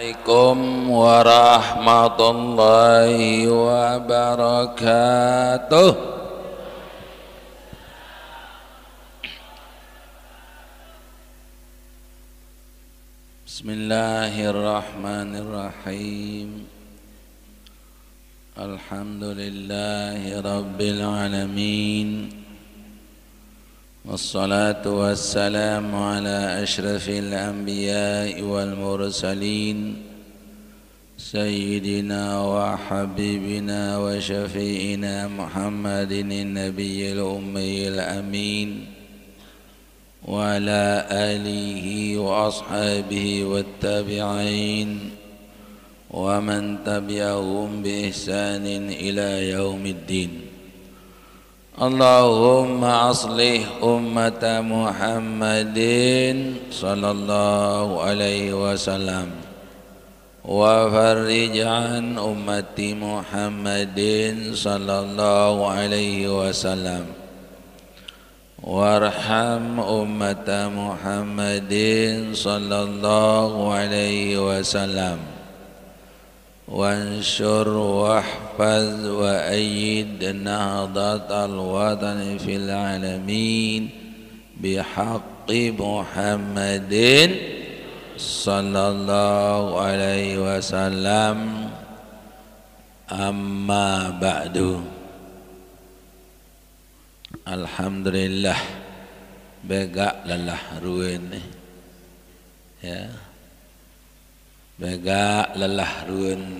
Assalamualaikum warahmatullahi wabarakatuh. Bismillahirrahmanirrahim. Alhamdulillahi rabbil alamin. Wassalatu wassalamu ala ashrafil anbiya'i wal mursalin Sayyidina wa habibina wa syafi'ina Muhammadin nabiyil ummiyil amin wa ala alihi wa ashabihi wa tabi'in wa man tabi'ahum bi ihsanin ila yaumiddin. Allahumma aslih ummata Muhammadin sallallahu alaihi wasallam wa farrij an ummati Muhammadin sallallahu alaihi wasallam warham ummata Muhammadin sallallahu alaihi wasallam wansur wahfaz wa ayyid nahdatal wadani fil alamin bihaqqi Muhammadin sallallahu alaihi wasallam. Amma ba'du. Alhamdulillah begak lelah ruin ya. Begak lelah ruin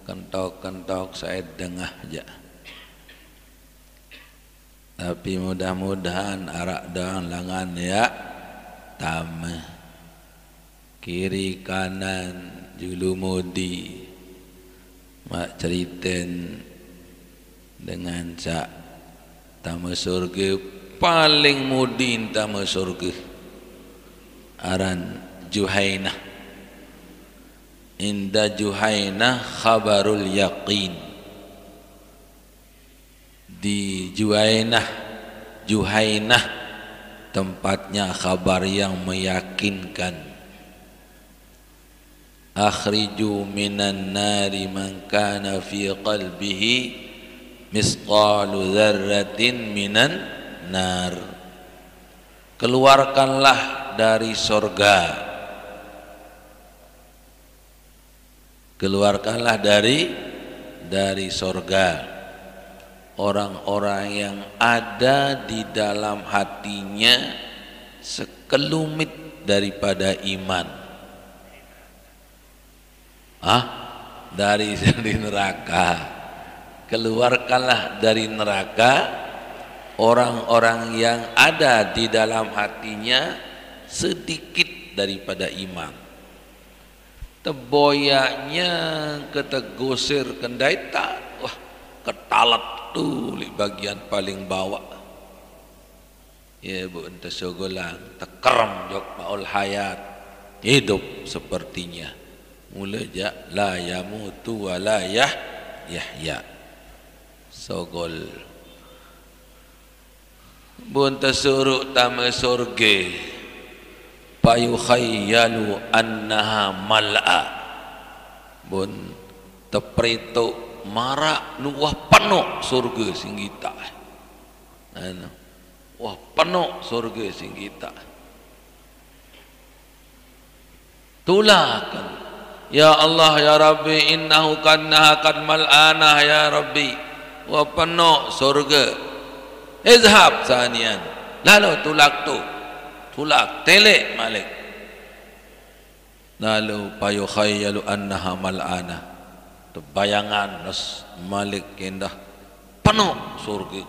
kentok-kentok saya dengah aja. Tapi mudah-mudahan arak dan langan ya tamah kiri kanan julumudi mak ceriten dengan cak tamu surga paling mudin tamu surga aran Juhainah. Inda Juhainah khabarul yaqin. Di Juhainah tempatnya kabar yang meyakinkan. Akhriju minan nari man kana fi qalbihi misqalu dzarratin minan nar. Keluarkanlah dari surga. Keluarkanlah dari surga orang-orang yang ada di dalam hatinya sekelumit daripada iman. Dari neraka. Keluarkanlah dari neraka orang-orang yang ada di dalam hatinya sedikit daripada iman. Teboyaknya ketegusir kendaita, wah ketalat tuh di bagian paling bawah. Ya bu ente sogolang tekerem jok maul hayat hidup sepertinya. Mula ja la yamutu wa la yahya. Sogol. Bu ente suruh tama surga. Payukhayyalu annaha mal'a bun tepreto marak nuwah penuh surga singgita wah penuh surga singgita tulakan ya Allah ya Rabbi innahu kannaha kad mal'ana ya Rabbi wah penuh surga izhab sanian lalu tulak telek malik lalu payukhayyalu annaha mal'ana bayangan nas malik indah penuh surga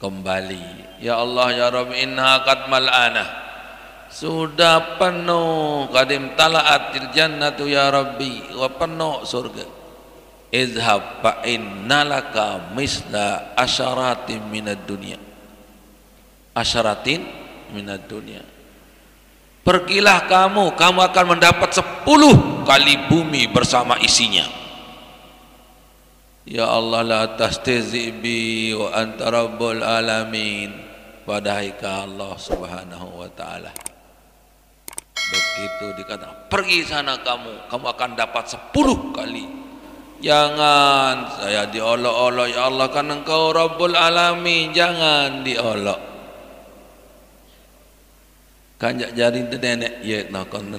kembali ya Allah ya Rabbi innaha qad mal'ana sudah penuh qadim tala'atil jannatu ya Rabbi wa penuh surga izhab fa innalaka misla asyaratin minad dunya asyaratin minad dunia. Pergilah kamu akan mendapat 10 kali bumi bersama isinya. Ya Allah la tastizi bi wa anta rabbul alamin. Wadaika Allah subhanahu wa ta'ala. Begitu dikatakan, pergi sana kamu akan dapat 10 kali. Jangan saya diolok-olok, ya Allah, kan engkau Rabbul Alamin, jangan diolok. Kanjak jari nenek, ya nah kon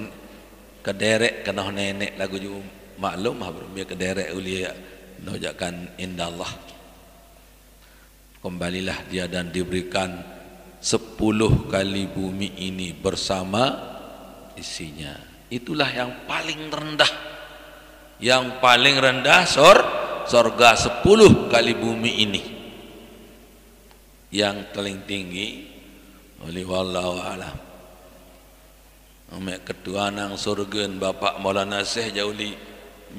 kederek kena nenek lagu ju maklum habrum ya kederek ulia nojakan indallah. Kembalilah dia dan diberikan 10 kali bumi ini bersama isinya. Itulah yang paling rendah. Yang paling rendah sorga 10 kali bumi ini. Yang paling tinggi oleh wallahu alam. Amek ketua nang surga Bapak Maulana Syekh Jauli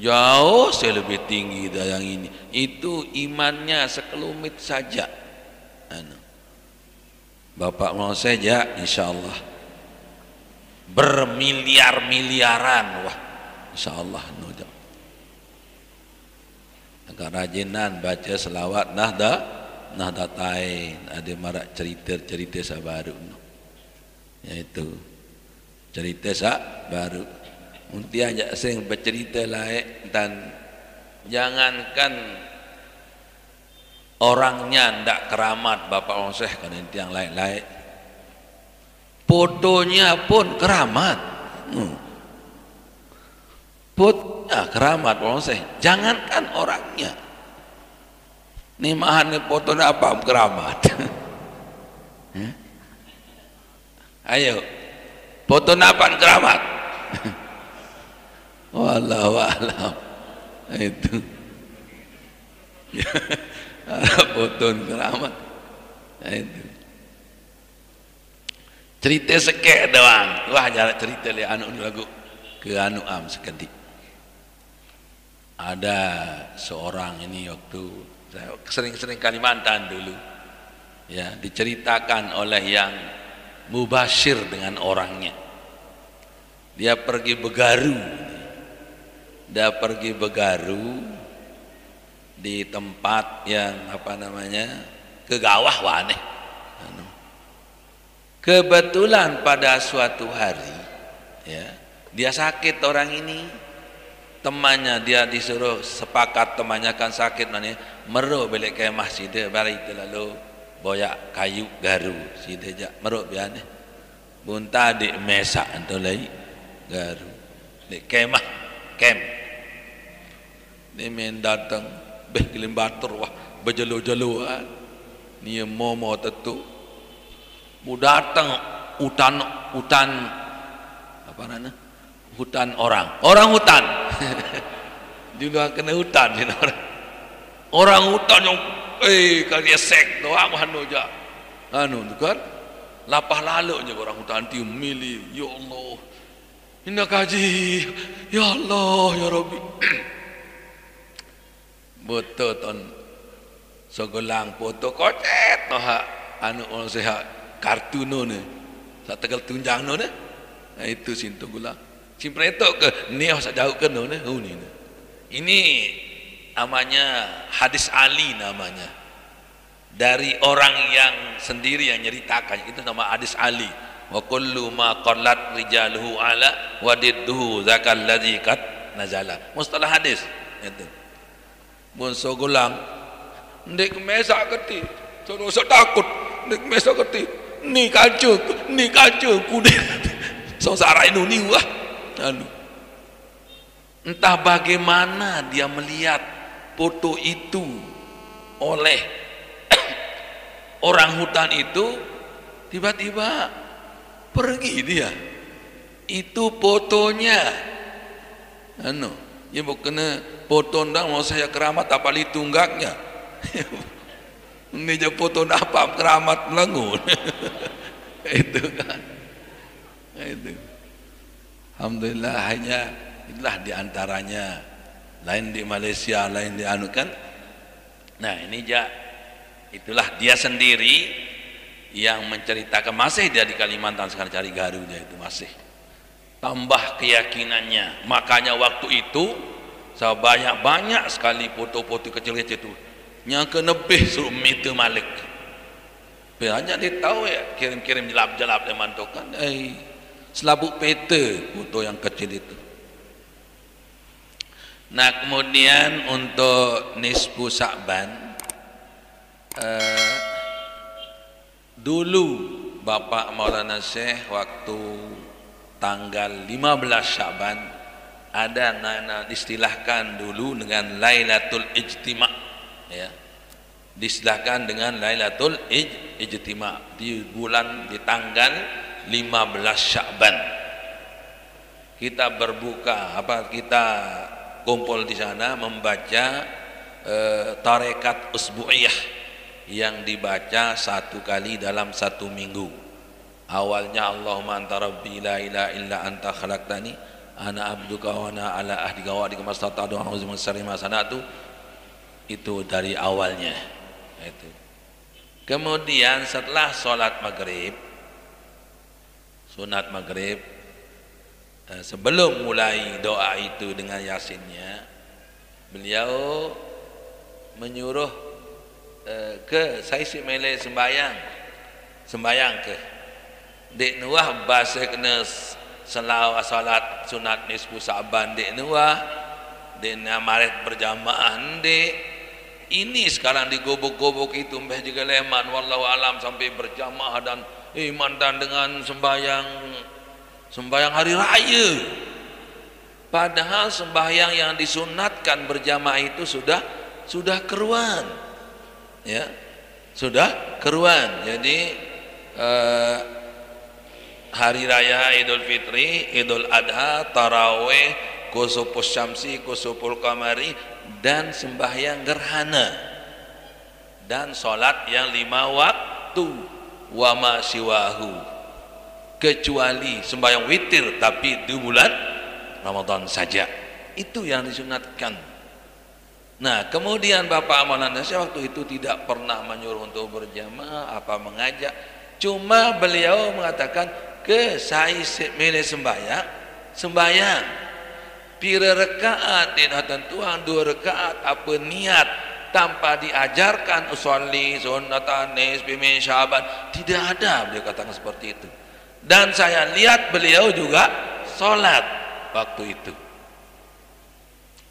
jauh lebih tinggi dari yang ini. Itu imannya sekelumit saja. Bapak Maulana Syekh ya insyaallah bermiliar-miliaran, wah insyaallah nujak. Agak rajinan baca selawat nahdatain, ada marak cerita sabaru, yaitu cerita baru. Munti aja sering bercerita lain, dan jangankan orangnya ndak keramat Bapak Syekh kan itu yang lain-lain. Fotonya pun keramat. Fotonya keramat Bapak Syekh. Jangankan orangnya. Nih mahan nih fotonya apa keramat. Ayo. Foto napan keramat. Wallahu a'lam. Itu. Foto keramat. Itu. Cerita sekek doang. Wah jarak cerita le anu lagu ke anu am sekali. Ada seorang ini waktu saya sering-sering Kalimantan dulu. Ya, diceritakan oleh yang mubashir dengan orangnya. Dia pergi begaru. Dia pergi begaru di tempat yang apa namanya kegawah waneh. Kebetulan pada suatu hari, ya, dia sakit orang ini. Temannya dia disuruh sepakat, temannya kan sakit nanya meru balik ke masjid balik lalu boyak kayu garu si dejak meruk biane bunta di mesak antolai garu di kemah kem ni men datang beh kilim batur wah bejelu-jeluan ni momo tetu mu datang hutan apa namanya hutan orang hutan juga kena hutan orang hutan yang kali sek doang anu aja anu kan lapah lalu je orang hutan tium milih ya Allah indah kaji ya Allah ya Rabbi betul ton sogolang foto kocet toh anu orang sehat kartun ni sak tegal tunjang ni itu sintu gula simpreto ke ni sak jauh ke ni ini namanya hadis Ali namanya dari orang yang sendiri yang nyeritakan itu nama hadis Ali wa kullu ma qallat rijaluhu ala wadidduhu zakal ladzi kat nazala mustalah hadis itu mun sogulang ndek mesak keti sono takut ndek mesak keti ni kacu kude sengsara ini wah anu entah bagaimana dia melihat foto itu oleh orang hutan itu, tiba-tiba pergi dia. Itu fotonya anu ya bukan foto ndang mau saya keramat apa li tunggaknya ini aja foto apa keramat melengun itu kan itu alhamdulillah hanya itulah diantaranya lain di Malaysia lain di anu kan nah ini itulah dia sendiri yang menceritakan masih dia di Kalimantan sekarang cari garunya itu masih tambah keyakinannya makanya waktu itu saya banyak sekali foto-foto kecil-kecil itu yang ke lebih suruh minta malik banyak dia tahu ya kirim-kirim jelap-jelap dia mantokan selabuk peta foto yang kecil itu. Nah kemudian untuk nisfu Sya'ban, dulu Bapak Maulana Syekh waktu tanggal 15 Sya'ban ada istilahkan dulu dengan Lailatul Ijtima', ya. Distilahkan dengan Lailatul Ijtima' di bulan, di tanggal 15 Sya'ban. Kita berbuka kita kumpul di sana membaca tarekat usbu'iyah yang dibaca 1 kali dalam 1 minggu. Awalnya Allahumma anta rabbi la ilaha illa anta khalaqtani ana abduka wa ana ala ahdika wa wa'dika mastata'tu a'udzu min syarri ma sana'tu. Itu dari awalnya itu. Kemudian setelah sholat maghrib, sunat maghrib, sebelum mulai doa itu dengan yasinnya, beliau menyuruh ke saisi mele sembayang ke dek nuah bahasa kena selawat salat sunat nisfu Sya'ban dek nuah dek namaret berjamaah dek ini sekarang digobok-gobok itu mbah juga leman wallahu alam sampai berjamaah dan iman dan dengan sembahyang hari raya, padahal sembahyang yang disunatkan berjamaah itu sudah keruan, ya, sudah keruan. Jadi hari raya Idul Fitri, Idul Adha, Tarawih, Kusufus Syamsi, Kusuful Qamari, dan sembahyang gerhana dan sholat yang 5 waktu, wa ma siwahu, kecuali sembahyang witir tapi di bulan Ramadan saja, itu yang disunatkan. Nah kemudian Bapak Maulana Syekh waktu itu tidak pernah menyuruh untuk berjamaah apa mengajak, cuma beliau mengatakan ke saya milih sembahyang pira rakaat tidak tentuan 2 rakaat apa niat tanpa diajarkan usolli sunnatan nisfi min Sya'ban, tidak ada beliau katakan seperti itu. Dan saya lihat beliau juga sholat waktu itu,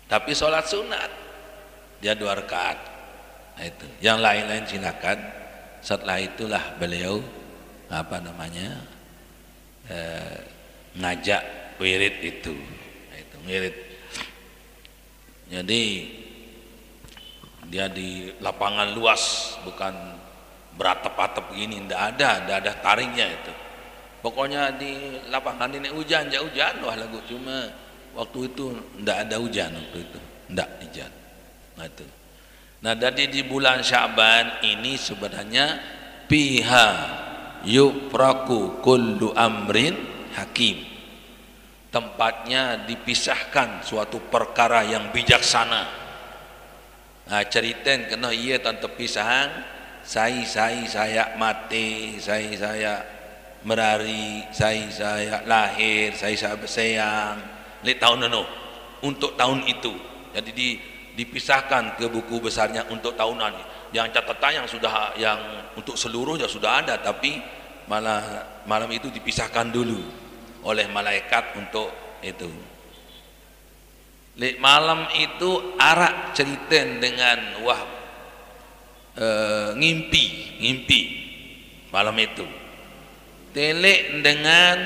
tapi sholat sunat dia 2 rakaat. Nah, itu yang lain-lain silakan. Setelah itulah beliau ngajak wirid itu. Nah, itu wirid. Jadi dia di lapangan luas, bukan beratap-atap begini, tidak ada taringnya itu. Pokoknya di lapangan ini hujan wah lagu, cuma waktu itu tidak ada hujan waktu itu, tidak hujan. Nah itu. Nah jadi di bulan Sya'ban ini sebenarnya piha yufraku kullu amrin hakim, tempatnya dipisahkan suatu perkara yang bijaksana. Nah ceriten kena iya tante pisahan saya mati, saya merari, saya lahir, saya bersayang li tahun itu untuk tahun itu. Jadi dipisahkan ke buku besarnya untuk tahunan. Yang catatan yang untuk seluruhnya sudah ada, tapi malam itu dipisahkan dulu oleh malaikat untuk itu. Li malam itu arak ceriten dengan ngimpi malam itu. Telek dengan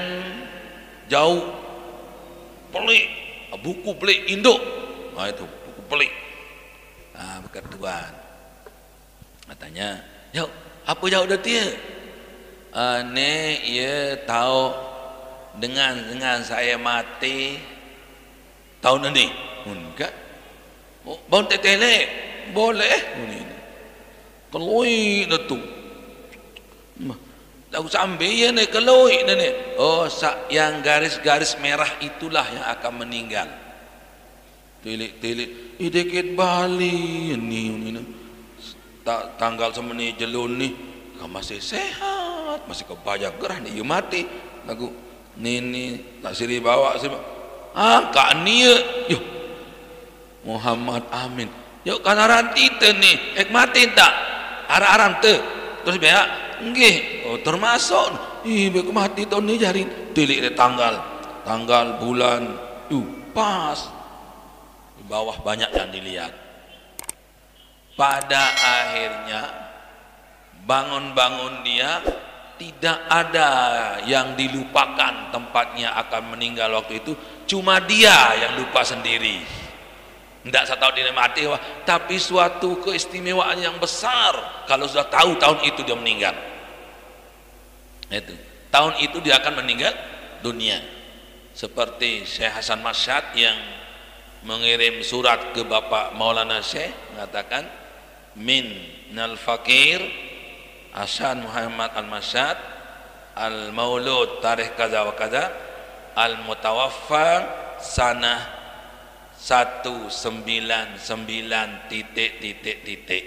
jauh pelik, buku pelik induk. Nah itu buku pelik. Nah berketuan. Katanya, "Yuk, apa jauh dah dia?" "Ne ya tahu dengan saya mati tahun ini." "Enggak." "Oh, bau telek." "Boleh." Ini. Keloi dah tu. Lagu sambil ya nih keloi nih. Oh, yang garis-garis merah itulah yang akan meninggal. Tilik, dikit Bali ini. Tanggal semeni jelun nih, masih sehat, masih kebayang gerah nih, mati. Lagu ini tak siri bawa sih. Kak nia, yuk Muhammad Amin. Yuk kan aranti te nih, mati tak? Aran te, terus biar. Nggih, termasuk beku mati tahun ini jari tilik tanggal bulan pas di bawah banyak yang dilihat. Pada akhirnya bangun-bangun dia tidak ada yang dilupakan tempatnya akan meninggal waktu itu, cuma dia yang lupa sendiri. Tidak saya tahu dia mati, tapi suatu keistimewaan yang besar kalau sudah tahu tahun itu dia meninggal. Itu tahun itu dia akan meninggal dunia. Seperti Syekh Hasan Masyad yang mengirim surat ke Bapak Maulana Syekh mengatakan minal fakir Hasan Muhammad Al-Masyad al-maulud tarikh kaza wa kaza al-mutawaffa sanah 199 titik.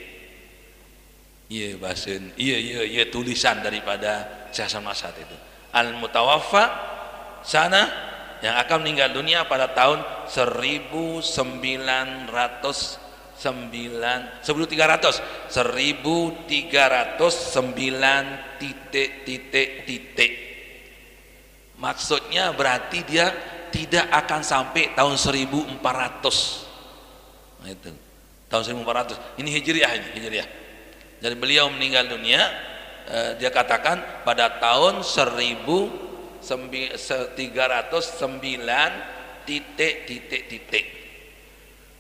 Iya bahasa iya tulisan daripada Syekh Hasan Masyad itu. Al-mutawaffa sana yang akan meninggal dunia pada tahun 1309 titik. Maksudnya berarti dia tidak akan sampai tahun 1400. Nah, itu tahun 1400 ini hijriah. Jadi beliau meninggal dunia dia katakan pada tahun 1309 titik.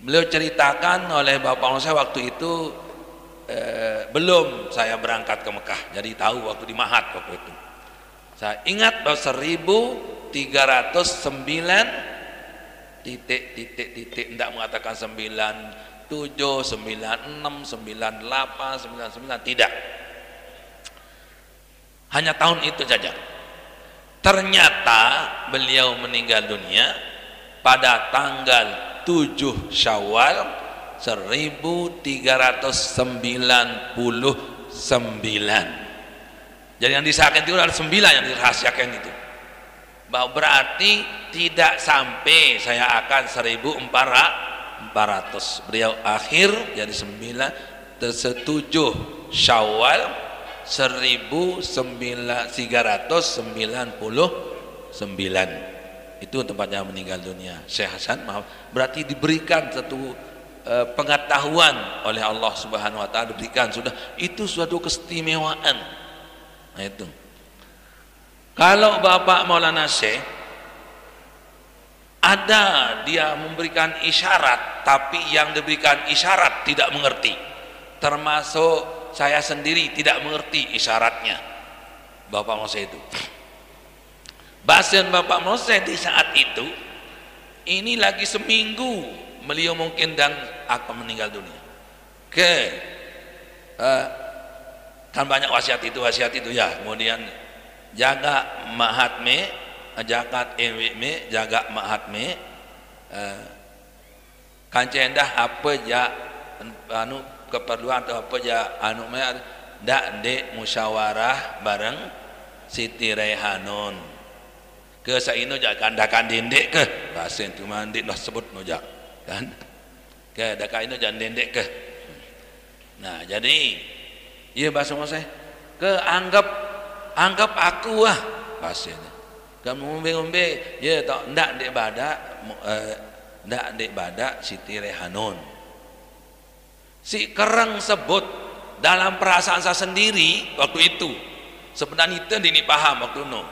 Beliau ceritakan oleh Bapak saya waktu itu belum saya berangkat ke Mekah, jadi tahu waktu di Mahat waktu itu. Saya ingat bahwa 1309 titik, tidak mengatakan 97, 96, 98, 99, tidak. Hanya tahun itu saja. Ternyata beliau meninggal dunia pada tanggal 7 Syawal 1399. Jadi yang disahkan itu ada 9 yang dirahasiakan itu. Bahwa berarti tidak sampai saya akan 1400. Beliau akhir jadi 7 Syawal 1399. Itu tempatnya meninggal dunia Syekh Hasan. Berarti diberikan satu pengetahuan oleh Allah Subhanahu wa taala, diberikan sudah, itu suatu keistimewaan. Nah itu. Kalau Bapak Maulana Syekh ada dia memberikan isyarat, tapi yang diberikan isyarat tidak mengerti. Termasuk saya sendiri tidak mengerti isyaratnya. Bapak Maulana Syekh itu. Bahasa Bapak Maulana Syekh di saat itu ini lagi seminggu beliau mungkin dan akan meninggal dunia. Kan banyak wasiat itu ya. Kemudian jaga mahatme, jagat ewme, jaga mahatme, kancendah apa ja anu keperluan atau apa ja anu me dak de musyawarah bareng Siti Raihanun. Ke saino ja kandakan dendek ke bahasa itu mandi dah sebut nojak kan. Ke dakaino jan dendek ke. Nah, jadi iya bahasa saya anggap aku bahasanya kamu ngombe ya tak ndak dek badak Siti Raihanun si kereng sebut dalam perasaan saya sendiri waktu itu sebenarnya itu dini paham waktu no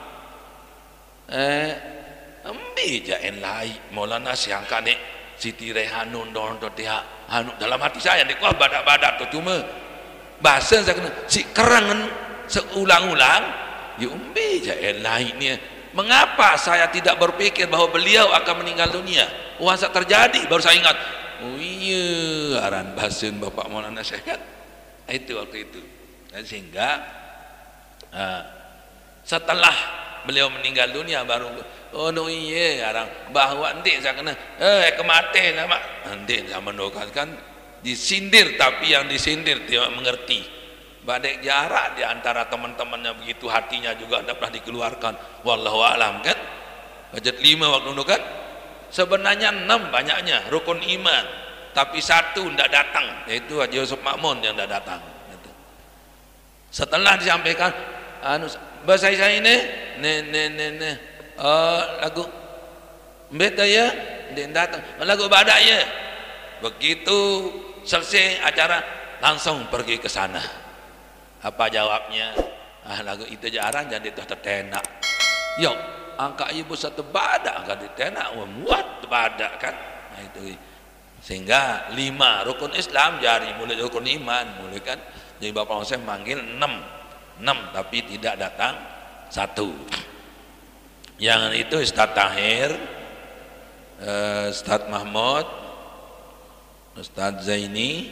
embi jaen lai Maulana siangkan nek Siti Raihanun don dia anu dalam hati saya nek wah badak-badak tu cuma bahasa saya kena si kerangan seulang-ulang ya umbi jaen lainnya. Mengapa saya tidak berpikir bahwa beliau akan meninggal dunia? Wasa terjadi baru saya ingat. Oh iya, aran bahasan Bapak Maulana Syekh kan itu waktu itu. Dan sehingga setelah beliau meninggal dunia baru oh no iya arang bahwa nanti saya kena kematian nama nanti saya mendoakan disindir, tapi yang disindir tidak mengerti. Badek jarak di antara teman-temannya begitu hatinya juga tidak pernah dikeluarkan. Wallahu a'lam kan. Budget 5 waktu itu kan. Sebenarnya 6 banyaknya rukun iman, tapi 1 tidak datang, yaitu Haji Yusuf Makmun yang tidak datang. Setelah disampaikan bahasa saya ini lagu beta ya, dia datang lagu badak ya. Begitu selesai acara langsung pergi ke sana. Apa jawabnya? Lagu itu jarang jadi tertenak. Yo, angka ibu satu badak angka ditenak, muat badak kan. Nah itu. Sehingga 5 rukun Islam jari mulai rukun iman mulai kan. Jadi Bapak Hussein manggil 6 tapi tidak datang 1. Yang itu Ustaz Tahir, Ustaz Mahmud, Ustaz Zaini,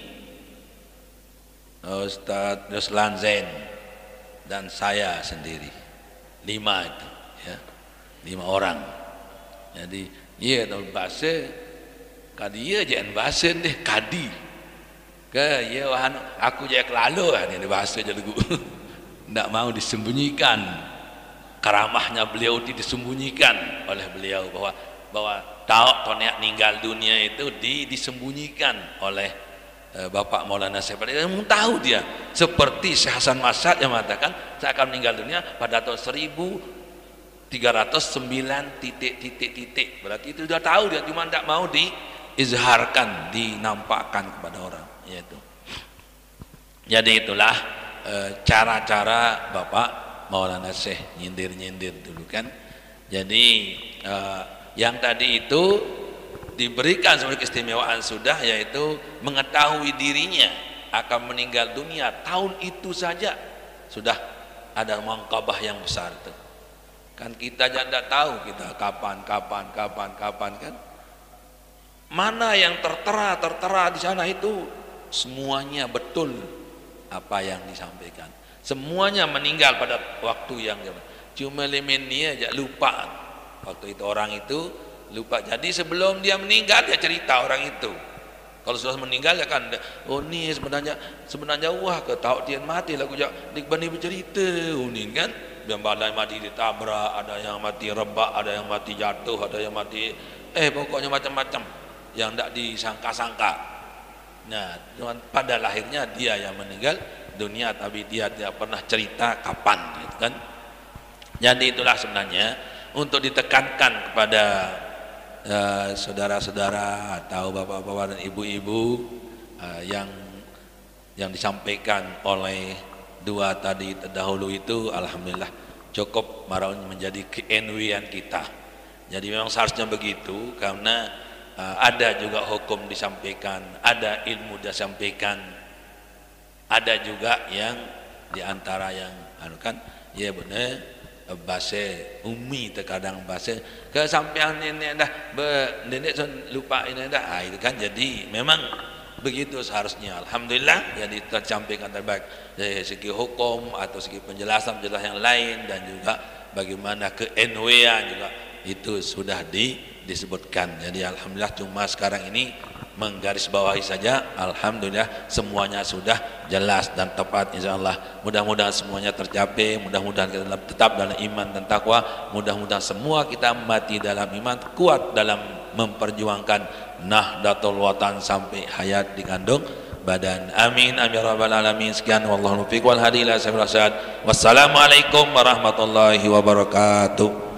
Ustaz Ruslan Zain, dan saya sendiri. 5 itu ya. 5 orang. Jadi iya tahun bahasa kadi ia jangan bahasa deh kadi ke ya wahan aku je kelalu ini bahasa je lagu. Tidak mau disembunyikan karamahnya beliau disembunyikan oleh beliau bahwa tahu tonek meninggal dunia itu disembunyikan oleh Bapak Maulana Syekh Pada. Tahu dia seperti Syekh Hasan Masad yang mengatakan saya akan meninggal dunia pada tahun 1309 titik. Berarti itu sudah tahu dia, cuma tidak mau diizharkan, dinampakkan kepada orang. Yaitu. Jadi itulah cara-cara Bapak Maulana Syekh nyindir-nyindir dulu kan. Jadi yang tadi itu diberikan sebagai keistimewaan sudah, yaitu mengetahui dirinya akan meninggal dunia tahun itu saja sudah ada mangkabah yang besar itu. Kan kita tidak tahu kita kapan kan. Mana yang tertera di sana itu semuanya betul apa yang disampaikan. Semuanya meninggal pada waktu yang cuma lemennya aja lupa. Waktu itu orang itu lupa. Jadi sebelum dia meninggal dia cerita orang itu. Kalau sudah meninggal ya kan, oh ni sebenarnya wah ke tahu dia mati lagu jak dikbani bercerita unin kan. Yang balai mati ditabrak, ada yang mati rebak, ada yang mati jatuh, ada yang mati pokoknya macam-macam yang tidak disangka-sangka. Nah, pada lahirnya dia yang meninggal dunia, tapi dia tidak pernah cerita kapan gitu kan. Jadi itulah sebenarnya untuk ditekankan kepada saudara-saudara atau bapak-bapak dan ibu-ibu yang disampaikan oleh dua tadi terdahulu itu, alhamdulillah cukup menjadi keNW-an kita. Jadi memang seharusnya begitu, karena ada juga hukum disampaikan, ada ilmu disampaikan, ada juga yang diantara yang kan ya benar bahasa umi terkadang bahasa kesampaian nenek dah nenek lupa ini dah itu kan. Jadi memang begitu seharusnya, alhamdulillah jadi tersampaikan terbaik dari segi hukum atau segi penjelasan yang lain, dan juga bagaimana keNW-an juga itu sudah disebutkan. Jadi alhamdulillah, cuma sekarang ini menggarisbawahi saja, alhamdulillah semuanya sudah jelas dan tepat insyaallah. Mudah-mudahan semuanya tercapai, mudah-mudahan kita tetap dalam iman dan takwa, mudah-mudahan semua kita mati dalam iman, kuat dalam memperjuangkan Nahdlatul Watan sampai hayat dikandung badan. Amin amin rabbal alamin. Sekian wallahu muwaffiq wal hadi ila sabilil rasyad. Wassalamualaikum warahmatullahi wabarakatuh.